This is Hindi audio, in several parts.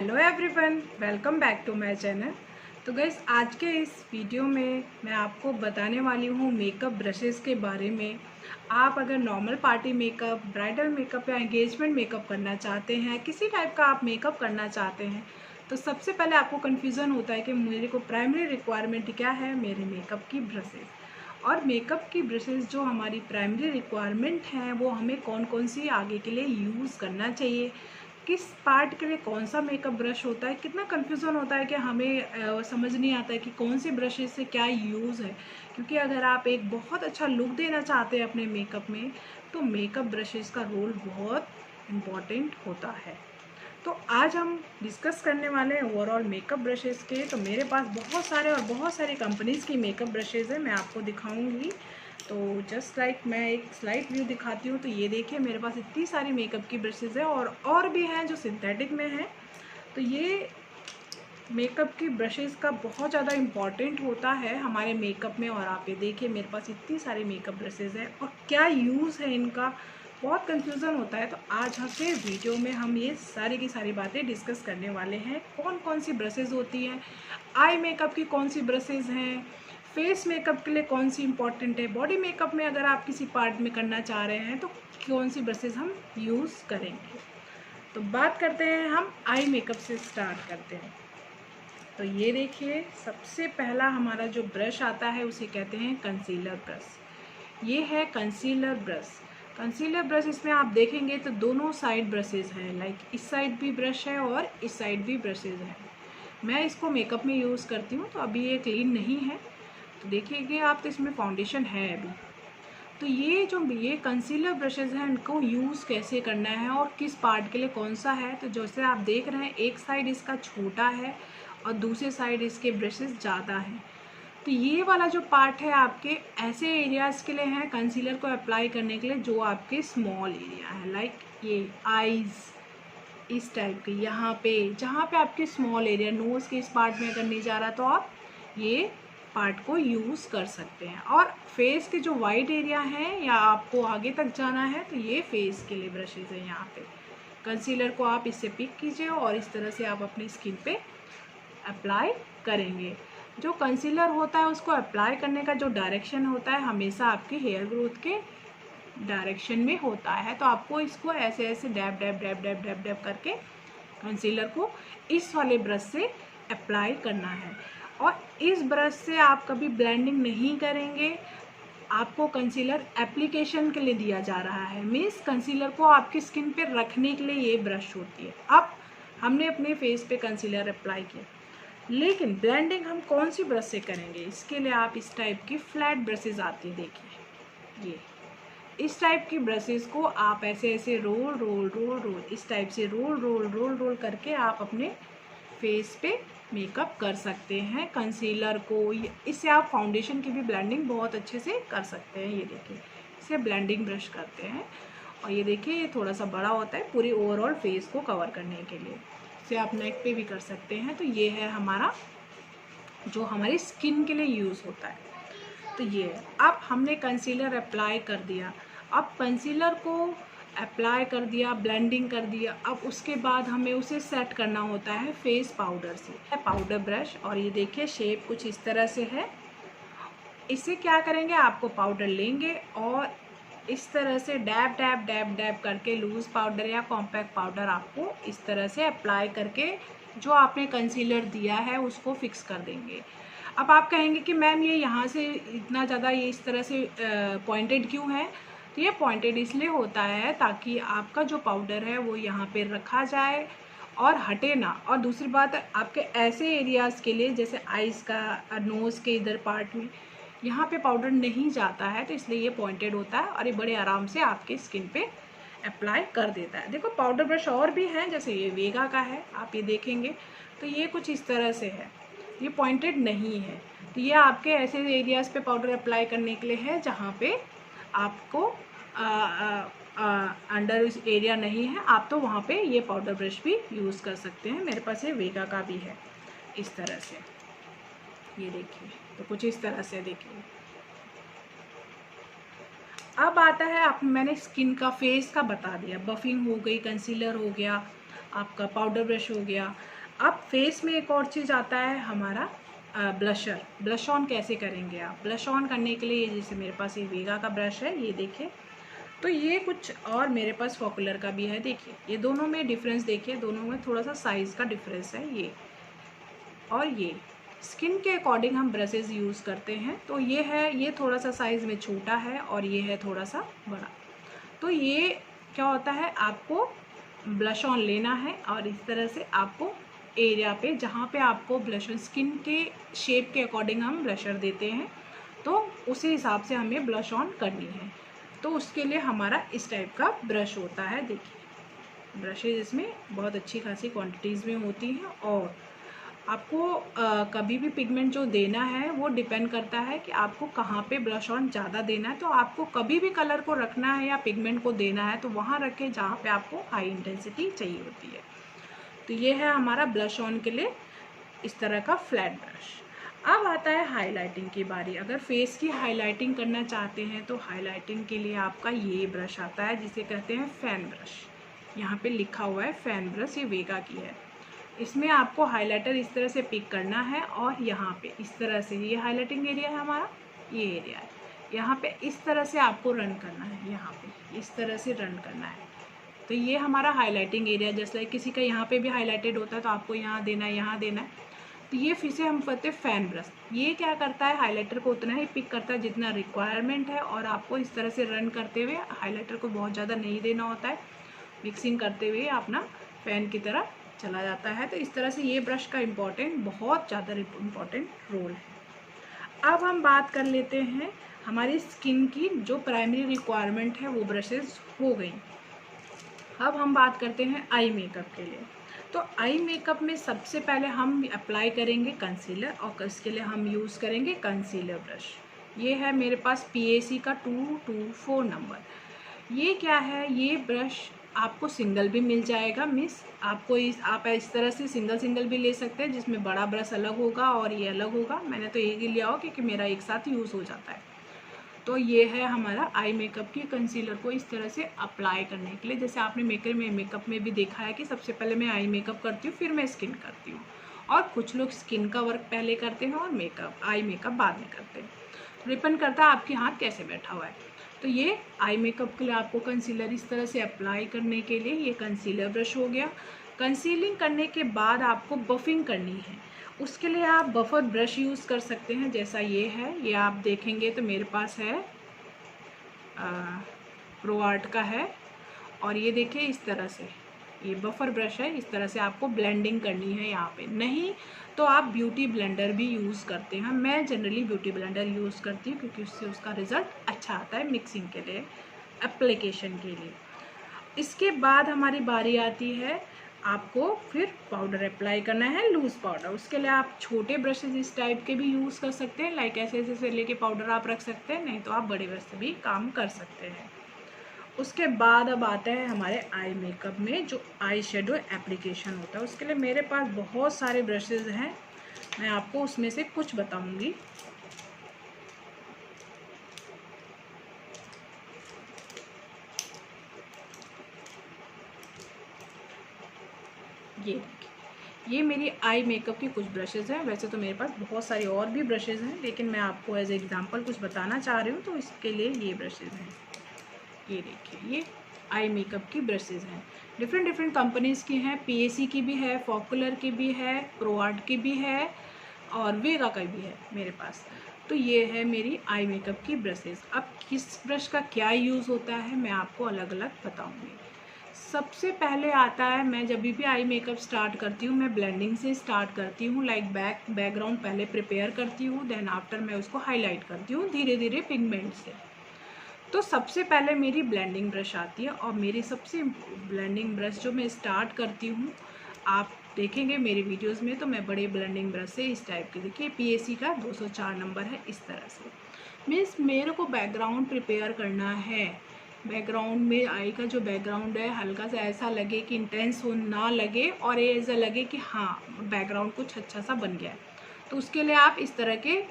Hello everyone, welcome back to my channel. तो गाइस, आज के इस वीडियो में मैं आपको बताने वाली हूँ मेकअप ब्रशेस के बारे में। आप अगर normal party makeup, bridal makeup या एंगेजमेंट मेकअप करना चाहते हैं, किसी टाइप का आप मेकअप करना चाहते हैं, तो सबसे पहले आपको कन्फ्यूज़न होता है कि मेरे को प्राइमरी रिक्वायरमेंट क्या है मेरे मेकअप की ब्रशेस। और मेकअप की ब्रशेस जो हमारी प्राइमरी रिक्वायरमेंट हैं वो हमें कौन कौन सी आगे के लिए यूज़ करना चाहिए, किस पार्ट के लिए कौन सा मेकअप ब्रश होता है। कितना कन्फ्यूज़न होता है कि हमें समझ नहीं आता है कि कौन से ब्रशेस से क्या यूज़ है। क्योंकि अगर आप एक बहुत अच्छा लुक देना चाहते हैं अपने मेकअप में, तो मेकअप ब्रशेस का रोल बहुत इम्पॉर्टेंट होता है। तो आज हम डिस्कस करने वाले हैं ओवरऑल मेकअप ब्रशेस के। तो मेरे पास बहुत सारे कंपनीज़ की मेकअप ब्रशेज़ हैं, मैं आपको दिखाऊंगी। तो जस्ट लाइक मैं एक स्लाइड व्यू दिखाती हूँ। तो ये देखिए, मेरे पास इतनी सारी मेकअप की ब्रशेज़ हैं और भी हैं जो सिंथेटिक में हैं। तो ये मेकअप की ब्रशेज़ का बहुत ज़्यादा इम्पॉर्टेंट होता है हमारे मेकअप में। और आप ये देखिए, मेरे पास इतनी सारी मेकअप ब्रशेज़ हैं और क्या यूज़ है इनका, बहुत कंफ्यूजन होता है। तो आज के वीडियो में हम ये सारी की सारी बातें डिस्कस करने वाले हैं। कौन कौन सी ब्रशेज़ होती हैं, आई मेकअप की कौन सी ब्रशेज़ हैं, फेस मेकअप के लिए कौन सी इंपॉर्टेंट है, बॉडी मेकअप में अगर आप किसी पार्ट में करना चाह रहे हैं तो कौन सी ब्रशेज़ हम यूज़ करेंगे। तो बात करते हैं, हम आई मेकअप से स्टार्ट करते हैं। तो ये देखिए, सबसे पहला हमारा जो ब्रश आता है उसे कहते हैं कंसीलर ब्रश। ये है कंसीलर ब्रश। कंसीलर ब्रश, इसमें आप देखेंगे तो दोनों साइड ब्रशेज़ हैं, लाइक इस साइड भी ब्रश है और इस साइड भी ब्रशेज़ हैं। मैं इसको मेकअप में यूज़ करती हूँ, तो अभी ये क्लीन नहीं है। तो देखिए आप, तो इसमें फाउंडेशन है अभी। तो ये कंसीलर ब्रशेज़ हैं, इनको यूज़ कैसे करना है और किस पार्ट के लिए कौन सा है। तो जैसे आप देख रहे हैं, एक साइड इसका छोटा है और दूसरे साइड इसके ब्रशेज़ ज़्यादा हैं। तो ये वाला जो पार्ट है आपके ऐसे एरियाज़ के लिए है कंसीलर को अप्लाई करने के लिए जो आपके स्मॉल एरिया है, लाइक ये आईज़, इस टाइप के यहाँ पे जहाँ पे आपके स्मॉल एरिया, नोज़ के इस पार्ट में अगर नहीं जा रहा तो आप ये पार्ट को यूज़ कर सकते हैं। और फेस के जो वाइड एरिया हैं या आपको आगे तक जाना है तो ये फेस के लिए ब्रशेज़ हैं। यहाँ पे कंसीलर को आप इससे पिक कीजिए और इस तरह से आप अपनी स्किन पे अप्लाई करेंगे। जो कंसीलर होता है उसको अप्लाई करने का जो डायरेक्शन होता है हमेशा आपके हेयर ग्रोथ के डायरेक्शन में होता है। तो आपको इसको ऐसे ऐसे dab dab dab dab dab dab करके कंसीलर को इस वाले ब्रश से अप्लाई करना है। और इस ब्रश से आप कभी ब्लेंडिंग नहीं करेंगे। आपको कंसीलर एप्लीकेशन के लिए दिया जा रहा है, मीन्स कंसीलर को आपकी स्किन पे रखने के लिए ये ब्रश होती है। अब हमने अपने फेस पे कंसीलर अप्लाई किया, लेकिन ब्लेंडिंग हम कौन सी ब्रश से करेंगे। इसके लिए आप इस टाइप की फ्लैट ब्रशेज़ आती है, देखिए ये इस टाइप की ब्रशेज़ को आप ऐसे ऐसे रोल रोल रोल रोल इस टाइप से रोल रोल रोल रोल करके आप अपने फेस पे मेकअप कर सकते हैं कंसीलर को। इससे आप फाउंडेशन की भी ब्लेंडिंग बहुत अच्छे से कर सकते हैं। ये देखिए, इसे ब्लेंडिंग ब्रश करते हैं। और ये देखिए, ये थोड़ा सा बड़ा होता है पूरी ओवरऑल फेस को कवर करने के लिए। इसे आप नेक पे भी कर सकते हैं। तो ये है हमारा जो हमारी स्किन के लिए यूज़ होता है। तो ये है, अब हमने कंसीलर अप्लाई कर दिया। अब कंसीलर को अप्लाई कर दिया, ब्लेंडिंग कर दिया, अब उसके बाद हमें उसे सेट करना होता है फेस पाउडर से, पाउडर ब्रश। और ये देखिए, शेप कुछ इस तरह से है। इससे क्या करेंगे, आपको पाउडर लेंगे और इस तरह से डैब डैब डैब डैब करके लूज़ पाउडर या कॉम्पैक्ट पाउडर आपको इस तरह से अप्लाई करके जो आपने कंसीलर दिया है उसको फिक्स कर देंगे। अब आप कहेंगे कि मैम ये यहाँ से इतना ज़्यादा ये इस तरह से पॉइंटेड क्यों है। तो ये पॉइंटेड इसलिए होता है ताकि आपका जो पाउडर है वो यहाँ पे रखा जाए और हटे ना। और दूसरी बात, आपके ऐसे एरियाज़ के लिए जैसे आइज़ का, नोज़ के इधर पार्ट में यहाँ पे पाउडर नहीं जाता है, तो इसलिए ये पॉइंटेड होता है और ये बड़े आराम से आपके स्किन पे अप्लाई कर देता है। देखो, पाउडर ब्रश और भी हैं, जैसे ये वेगा का है, आप ये देखेंगे तो ये कुछ इस तरह से है, ये पॉइंटेड नहीं है। तो ये आपके ऐसे एरियाज़ पे पाउडर अप्लाई करने के लिए है जहाँ पे आपको अंडर एरिया नहीं है, आप तो वहाँ पे ये पाउडर ब्रश भी यूज़ कर सकते हैं। मेरे पास ये वेगा का भी है इस तरह से, ये देखिए। तो कुछ इस तरह से देखिए। अब आता है, आप मैंने स्किन का, फेस का बता दिया, बफिंग हो गई, कंसीलर हो गया, आपका पाउडर ब्रश हो गया। अब फेस में एक और चीज़ आता है हमारा ब्लशर। ब्लश ऑन कैसे करेंगे आप? ब्लश ऑन करने के लिए जैसे मेरे पास ये वीगा का ब्रश है, ये देखिए, तो ये कुछ और मेरे पास पॉपुलर का भी है। देखिए ये दोनों में डिफरेंस देखिए, दोनों में थोड़ा सा साइज़ का डिफरेंस है। ये और ये स्किन के अकॉर्डिंग हम ब्रशेज़ यूज़ करते हैं। तो ये है, ये थोड़ा सा साइज़ में छोटा है और ये है थोड़ा सा बड़ा। तो ये क्या होता है, आपको ब्लश ऑन लेना है और इस तरह से आपको एरिया पे, जहाँ पे आपको ब्लश स्किन के शेप के अकॉर्डिंग हम ब्लशर देते हैं, तो उसी हिसाब से हमें ब्लश ऑन करनी है। तो उसके लिए हमारा इस टाइप का ब्रश होता है। देखिए ब्रशेज इसमें बहुत अच्छी खासी क्वांटिटीज़ में होती हैं। और आपको कभी भी पिगमेंट जो देना है वो डिपेंड करता है कि आपको कहाँ पे ब्लश ऑन ज़्यादा देना है। तो आपको कभी भी कलर को रखना है या पिगमेंट को देना है तो वहाँ रखें जहाँ पे आपको हाई इंटेंसिटी चाहिए होती है। तो ये है हमारा ब्लश ऑन के लिए इस तरह का फ्लैट ब्रश। अब आता है हाइलाइटिंग की बारी। अगर फेस की हाइलाइटिंग करना चाहते हैं तो हाइलाइटिंग के लिए आपका ये ब्रश आता है जिसे कहते हैं फैन ब्रश। यहाँ पे लिखा हुआ है फैन ब्रश, ये वेगा की है। इसमें आपको हाइलाइटर इस तरह से पिक करना है और यहाँ पे इस तरह से, ये हाइलाइटिंग एरिया है हमारा, ये एरिया है, यहाँ पे इस तरह से आपको रन करना है, यहाँ पे इस तरह से रन करना है। तो ये हमारा हाइलाइटिंग एरिया, जैसे किसी का यहाँ पे भी हाइलाइटेड होता है तो आपको यहाँ देना है, यहाँ देना है। तो ये फिर से हम कहते हैं फैन ब्रश। ये क्या करता है, हाइलाइटर को उतना ही पिक करता है जितना रिक्वायरमेंट है और आपको इस तरह से रन करते हुए, हाइलाइटर को बहुत ज़्यादा नहीं देना होता है, मिक्सिंग करते हुए अपना फैन की तरह चला जाता है। तो इस तरह से ये ब्रश का बहुत ज़्यादा इम्पोर्टेंट रोल है। अब हम बात कर लेते हैं हमारी स्किन की जो प्राइमरी रिक्वायरमेंट है, वो ब्रशेज़ हो गई। अब हम बात करते हैं आई मेकअप के लिए। तो आई मेकअप में सबसे पहले हम अप्लाई करेंगे कंसीलर और इसके लिए हम यूज़ करेंगे कंसीलर ब्रश। ये है मेरे पास PAC का 224 नंबर। ये क्या है, ये ब्रश आपको सिंगल भी मिल जाएगा, मिस आपको आप इस तरह से सिंगल भी ले सकते हैं जिसमें बड़ा ब्रश अलग होगा और ये अलग होगा। मैंने तो एक ही लिया हो क्योंकि मेरा एक साथ यूज़ हो जाता है। तो ये है हमारा आई मेकअप की कंसीलर को इस तरह से अप्लाई करने के लिए। जैसे आपने मेकअप में भी देखा है कि सबसे पहले मैं आई मेकअप करती हूँ, फिर मैं स्किन करती हूँ, और कुछ लोग स्किन का वर्क पहले करते हैं और आई मेकअप बाद में करते हैं। डिपेंड करता है आपके हाथ कैसे बैठा हुआ है। तो ये आई मेकअप के लिए आपको कंसीलर इस तरह से अप्लाई करने के लिए ये कंसीलर ब्रश हो गया। कंसीलिंग करने के बाद आपको बफिंग करनी है, उसके लिए आप बफर ब्रश यूज़ कर सकते हैं। जैसा ये है, ये आप देखेंगे तो मेरे पास है प्रो आर्ट का है, और ये देखिए इस तरह से ये बफर ब्रश है। इस तरह से आपको ब्लेंडिंग करनी है यहाँ पे, नहीं तो आप ब्यूटी ब्लेंडर भी यूज़ करते हैं। मैं जनरली ब्यूटी ब्लेंडर यूज़ करती हूँ क्योंकि उससे उसका रिज़ल्ट अच्छा आता है मिक्सिंग के लिए, एप्लीकेशन के लिए। इसके बाद हमारी बारी आती है, आपको फिर पाउडर अप्लाई करना है, लूज़ पाउडर। उसके लिए आप छोटे ब्रशेज इस टाइप के भी यूज़ कर सकते हैं, लाइक ऐसे ऐसे से लेके पाउडर आप रख सकते हैं, नहीं तो आप बड़े ब्रश से भी काम कर सकते हैं। उसके बाद अब आता है हमारे आई मेकअप में जो आई शेडो एप्लीकेशन होता है। उसके लिए मेरे पास बहुत सारे ब्रशेज़ हैं, मैं आपको उसमें से कुछ बताऊँगी। ये देखिए, ये मेरी आई मेकअप की कुछ ब्रशेज़ हैं। वैसे तो मेरे पास बहुत सारे और भी ब्रशेज़ हैं, लेकिन मैं आपको एज एग्जांपल कुछ बताना चाह रही हूँ, तो इसके लिए ये ब्रशेज़ हैं। ये देखिए, ये आई मेकअप की ब्रशेज़ हैं, डिफरेंट कंपनीज़ की हैं। PAC की भी है, पॉपुलर की भी है, प्रो आर्ट की भी है, और वेगा का भी है मेरे पास। तो ये है मेरी आई मेकअप की ब्रशेज़। अब किस ब्रश का क्या यूज़ होता है मैं आपको अलग अलग बताऊँगी। सबसे पहले आता है, मैं जब भी आई मेकअप स्टार्ट करती हूँ मैं ब्लेंडिंग से स्टार्ट करती हूँ, लाइक बैकग्राउंड पहले प्रिपेयर करती हूँ, देन आफ्टर मैं उसको हाईलाइट करती हूँ धीरे धीरे पिगमेंट से। तो सबसे पहले मेरी ब्लेंडिंग ब्रश आती है, और मेरी सबसे ब्लेंडिंग ब्रश जो मैं स्टार्ट करती हूँ, आप देखेंगे मेरे वीडियोस में तो मैं बड़े ब्लेंडिंग ब्रश से इस टाइप के, देखिए PAC का 204 नंबर है, इस तरह से। मीन्स मेरे को बैकग्राउंड प्रिपेयर करना है, बैकग्राउंड में आई का जो बैकग्राउंड है हल्का सा ऐसा लगे कि इंटेंस हो ना लगे, और ये ऐसा लगे कि हाँ बैकग्राउंड कुछ अच्छा सा बन गया है। तो उसके लिए आप इस तरह के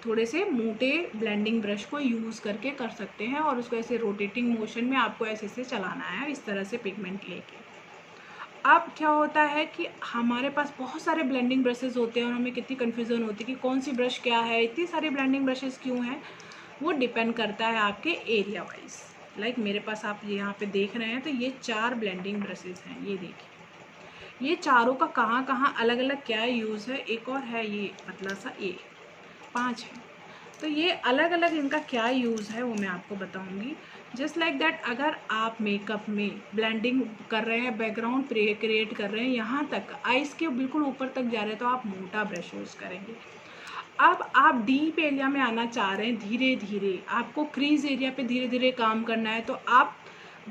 थोड़े से मोटे ब्लेंडिंग ब्रश को यूज़ करके कर सकते हैं, और उसको ऐसे रोटेटिंग मोशन में आपको ऐसे चलाना है इस तरह से पिगमेंट लेके। अब क्या होता है कि हमारे पास बहुत सारे ब्लेंडिंग ब्रशेज़ होते हैं और हमें कितनी कन्फ्यूज़न होती है कि कौन सी ब्रश क्या है, इतनी सारी ब्लेंडिंग ब्रशेज़ क्यों हैं। वो डिपेंड करता है आपके एरिया वाइज। लाइक मेरे पास आप यहाँ पे देख रहे हैं तो ये 4 ब्लेंडिंग ब्रशेज़ हैं, ये देखिए। ये चारों का कहाँ कहाँ अलग अलग क्या यूज़ है, एक और है ये पतला सा, ये 5 है। तो ये अलग अलग इनका क्या यूज़ है वो मैं आपको बताऊंगी। जस्ट लाइक दैट, अगर आप मेकअप में ब्लेंडिंग कर रहे हैं, बैकग्राउंड क्रिएट कर रहे हैं, यहाँ तक आइज़ के बिल्कुल ऊपर तक जा रहे हैं, तो आप मोटा ब्रश यूज़ करेंगे। अब आप डीप एरिया में आना चाह रहे हैं, धीरे धीरे आपको क्रीज एरिया पे धीरे धीरे काम करना है, तो आप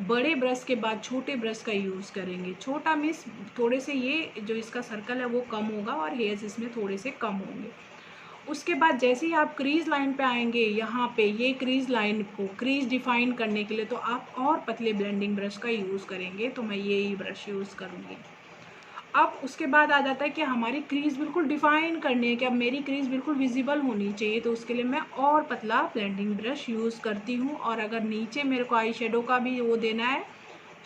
बड़े ब्रश के बाद छोटे ब्रश का यूज़ करेंगे। छोटा मीन्स थोड़े से ये जो इसका सर्कल है वो कम होगा और हेयर्स इसमें थोड़े से कम होंगे। उसके बाद जैसे ही आप क्रीज लाइन पे आएंगे, यहाँ पे ये क्रीज लाइन को क्रीज डिफाइन करने के लिए तो आप और पतले ब्लेंडिंग ब्रश का यूज़ करेंगे, तो मैं ये ही ब्रश यूज़ करूँगी। अब उसके बाद आ जाता है कि हमारी क्रीज बिल्कुल डिफाइन करनी है कि अब मेरी क्रीज बिल्कुल विजिबल होनी चाहिए, तो उसके लिए मैं और पतला ब्लेंडिंग ब्रश यूज़ करती हूँ। और अगर नीचे मेरे को आई शेडो का भी वो देना है,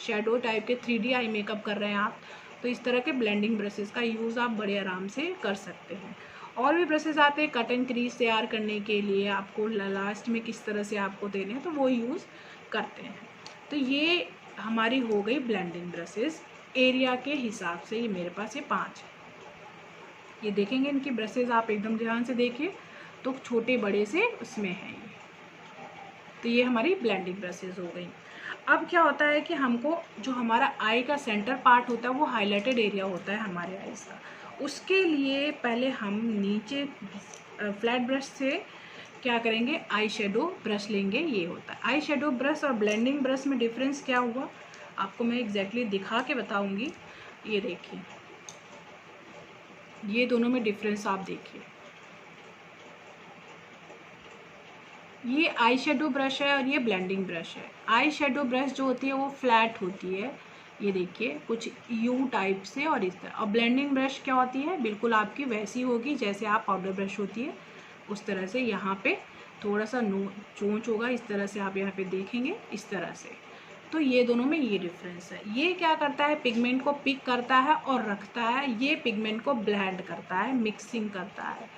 शेडो टाइप के 3D आई मेकअप कर रहे हैं आप, तो इस तरह के ब्लेंडिंग ब्रशेज़ का यूज़ आप बड़े आराम से कर सकते हैं। और भी ब्रशेज़ आते हैं कट एंड क्रीज तैयार करने के लिए, आपको लास्ट में किस तरह से आपको देने हैं, तो वो यूज़ करते हैं। तो ये हमारी हो गई ब्लेंडिंग ब्रशेज़ एरिया के हिसाब से। ये मेरे पास ये 5 है। ये देखेंगे इनकी ब्रशेज़ आप एकदम ध्यान से देखिए तो छोटे बड़े से उसमें हैं ये। तो ये हमारी ब्लेंडिंग ब्रशेज़ हो गई। अब क्या होता है कि हमको जो हमारा आई का सेंटर पार्ट होता है वो हाईलाइटेड एरिया होता है हमारे आईज का। उसके लिए पहले हम नीचे फ्लैट ब्रश से क्या करेंगे, आई शेडो ब्रश लेंगे। ये होता है आई शेडो ब्रश और ब्लेंडिंग ब्रश में डिफरेंस क्या हुआ आपको मैं एग्जैक्टली दिखा के बताऊंगी। ये देखिए, ये दोनों में डिफरेंस आप देखिए। ये आई शेडो ब्रश है और ये ब्लेंडिंग ब्रश है। आई शेडो ब्रश जो होती है वो फ्लैट होती है, ये देखिए कुछ यू टाइप से और इस तरह। और ब्लेंडिंग ब्रश क्या होती है, बिल्कुल आपकी वैसी होगी जैसे आप पाउडर ब्रश होती है उस तरह से। यहाँ पे थोड़ा सा चोंच होगा, इस तरह से आप यहाँ पे देखेंगे इस तरह से। तो ये दोनों में ये डिफरेंस है। ये क्या करता है, पिगमेंट को पिक करता है और रखता है, ये पिगमेंट को ब्लेंड करता है, मिक्सिंग करता है।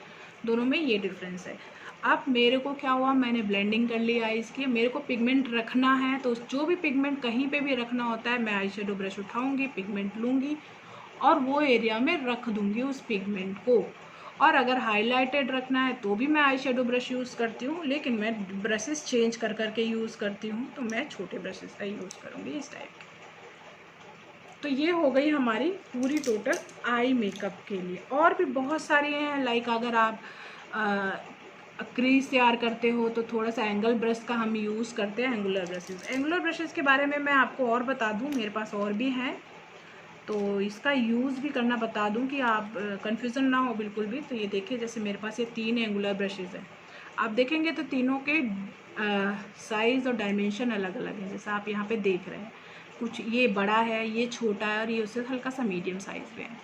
दोनों में ये डिफरेंस है। अब मेरे को क्या हुआ, मैंने ब्लेंडिंग कर ली आइज़ की, मेरे को पिगमेंट रखना है, तो जो भी पिगमेंट कहीं पे भी रखना होता है मैं आई शेडो ब्रश उठाऊंगी, पिगमेंट लूँगी और वो एरिया में रख दूँगी उस पिगमेंट को। और अगर हाईलाइटेड रखना है तो भी मैं आई शेडो ब्रश यूज़ करती हूँ, लेकिन मैं ब्रशेस चेंज कर करके यूज़ करती हूँ, तो मैं छोटे ब्रशेस का यूज़ करूँगी इस टाइप के। तो ये हो गई हमारी पूरी टोटल आई मेकअप के लिए। और भी बहुत सारी हैं, लाइक अगर आप क्रीज तैयार करते हो तो थोड़ा सा एंगल ब्रश का हम यूज़ करते हैं, एंगुलर ब्रशेस। एंगुलर ब्रशेस के बारे में मैं आपको और बता दूँ, मेरे पास और भी हैं, तो इसका यूज़ भी करना बता दूं कि आप कन्फ्यूज़न ना हो बिल्कुल भी। तो ये देखिए, जैसे मेरे पास ये 3 एंगुलर ब्रशेज़ हैं, आप देखेंगे तो तीनों के साइज़ और डायमेंशन अलग अलग है। जैसा आप यहाँ पे देख रहे हैं, कुछ ये बड़ा है, ये छोटा है और ये उससे हल्का सा मीडियम साइज़ में है।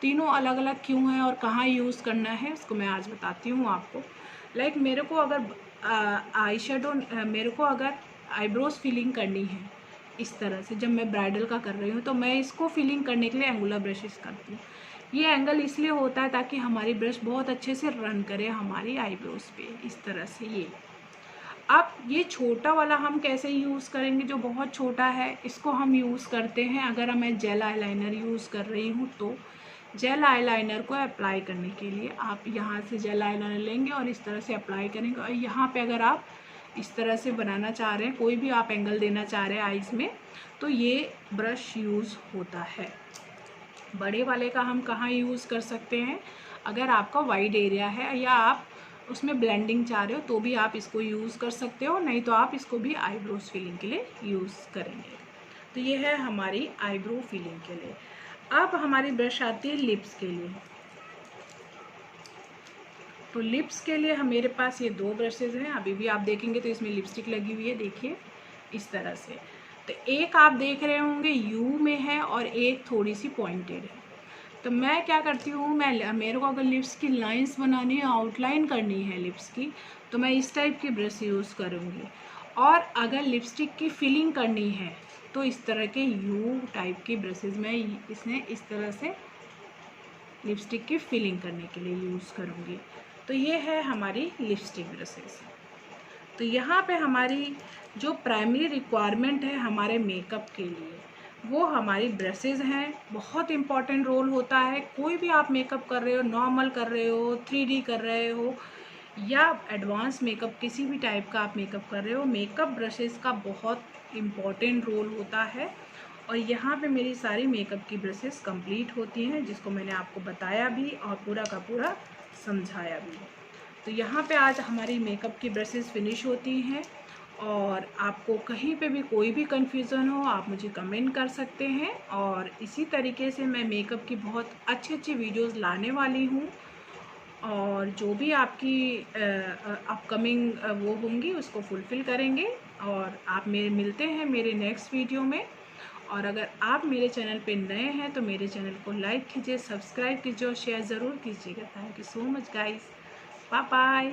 तीनों अलग अलग क्यों हैं और कहाँ यूज़ करना है उसको मैं आज बताती हूँ आपको। लाइक मेरे को अगर आई शेडो, मेरे को अगर आईब्रोज फिलिंग करनी है इस तरह से, जब मैं ब्राइडल का कर रही हूँ तो मैं इसको फिलिंग करने के लिए एंगुलर ब्रशेस करती हूँ। ये एंगल इसलिए होता है ताकि हमारी ब्रश बहुत अच्छे से रन करे हमारी आईब्रोज पे, इस तरह से। ये अब ये छोटा वाला हम कैसे यूज़ करेंगे, जो बहुत छोटा है इसको हम यूज़ करते हैं अगर मैं जेल आईलाइनर यूज़ कर रही हूँ तो। जेल आईलाइनर को अप्लाई करने के लिए आप यहाँ से जेल आईलाइनर लेंगे और इस तरह से अप्लाई करेंगे। और यहाँ पे अगर आप इस तरह से बनाना चाह रहे हैं, कोई भी आप एंगल देना चाह रहे हैं आइज़ में, तो ये ब्रश यूज़ होता है। बड़े वाले का हम कहाँ यूज़ कर सकते हैं, अगर आपका वाइड एरिया है या आप उसमें ब्लेंडिंग चाह रहे हो तो भी आप इसको यूज़ कर सकते हो, नहीं तो आप इसको भी आईब्रोज फिलिंग के लिए यूज़ करेंगे। तो ये है हमारी आईब्रो फिलिंग के लिए। अब हमारी ब्रश आती है लिप्स के लिए। तो लिप्स के लिए मेरे पास ये 2 ब्रशेज़ हैं, अभी भी आप देखेंगे तो इसमें लिपस्टिक लगी हुई है, देखिए इस तरह से। तो एक आप देख रहे होंगे यू में है और एक थोड़ी सी पॉइंटेड है। तो मैं क्या करती हूँ, मेरे को अगर लिप्स की लाइंस बनानी है, आउटलाइन करनी है लिप्स की, तो मैं इस टाइप की ब्रश यूज़ करूँगी। और अगर लिपस्टिक की फिलिंग करनी है तो इस तरह के यू टाइप के ब्रशेज़ मैं इसने इस तरह से लिपस्टिक की फिलिंग करने के लिए यूज़ करूँगी। तो ये है हमारी लिपस्टिक ब्रशेज़। तो यहाँ पे हमारी जो प्राइमरी रिक्वायरमेंट है हमारे मेकअप के लिए वो हमारी ब्रशेज़ हैं। बहुत इम्पॉर्टेंट रोल होता है। कोई भी आप मेकअप कर रहे हो, नॉर्मल कर रहे हो, 3D कर रहे हो या एडवांस मेकअप, किसी भी टाइप का आप मेकअप कर रहे हो, मेकअप ब्रशेज़ का बहुत इम्पॉर्टेंट रोल होता है। और यहाँ पे मेरी सारी मेकअप की ब्रशेज़ कंप्लीट होती हैं, जिसको मैंने आपको बताया भी और पूरा का पूरा समझाया भी। तो यहाँ पे आज हमारी मेकअप की ब्रशेज़ फिनिश होती हैं। और आपको कहीं पे भी कोई भी कन्फ्यूज़न हो आप मुझे कमेंट कर सकते हैं। और इसी तरीके से मैं मेकअप की बहुत अच्छी अच्छी वीडियोज़ लाने वाली हूँ, और जो भी आपकी अपकमिंग वो होंगी उसको फुलफ़िल करेंगे। और आप मेरे मिलते हैं मेरे नेक्स्ट वीडियो में। और अगर आप मेरे चैनल पे नए हैं तो मेरे चैनल को लाइक कीजिए, सब्सक्राइब कीजिए और शेयर ज़रूर कीजिएगा। Thank you so much guys, bye bye.